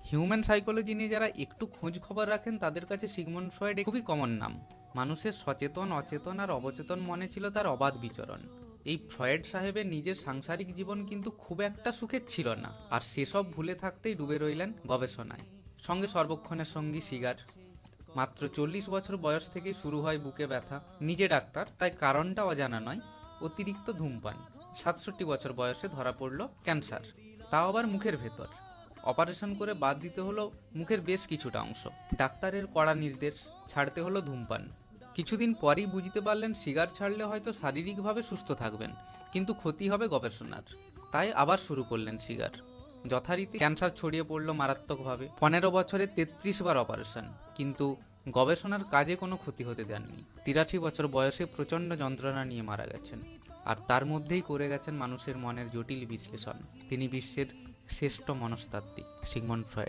Human psychology নিয়ে যারা একটু খোঁজ খবর রাখেন তাদের কাছে সিগমন্ড ফ্রয়েড খুবই কমন নাম। মানুষের সচেতন, অচেতন আর অবচেতন মনে ছিল তার অবাধ বিচরণ। এই ফ্রয়েড সাহেবের নিজের সাংসারিক জীবন কিন্তু খুব একটা সুখের ছিল না, আর সেসব ভুলে থাকতেই ডুবে রইলেন গবেষণায়। সঙ্গে সর্বক্ষণের সঙ্গী সিগার। মাত্র 40 বছর বয়স থেকেই শুরু হয় বুকে ব্যথা। নিজে ডাক্তার, তাই কারণটা অজানা নয়, অতিরিক্ত ধূমপান। 67 বছর বয়সে ধরা পড়ল ক্যান্সার, তাও আবার মুখের ভেতর। অপারেশন করে বাদ দিতে হলো মুখের বেশ কিছুটা অংশ। ডাক্তারের কড়া নির্দেশ, ছাড়তে হলো ধূমপান। কিছুদিন পরই বুঝতে পারলেন সিগার ছাড়লে হয়তো শারীরিকভাবে সুস্থ থাকবেন, কিন্তু ক্ষতি হবে গবেষণার। তাই আবার শুরু করলেন সিগার। যথারীতি ক্যান্সার ছড়িয়ে পড়ল মারাত্মকভাবে। 15 বছরে 33 বার অপারেশন, কিন্তু গবেষণার কাজে কোনো ক্ষতি হতে দেননি। 83 বছর বয়সে প্রচণ্ড যন্ত্রণা নিয়ে মারা গেছেন, আর তার মধ্যেই করে গেছেন মানুষের মনের জটিল বিশ্লেষণ। তিনি বিশ্বের শ্রেষ্ঠ মনস্তাত্ত্বিক, সিগমন্ড ফ্রয়েড।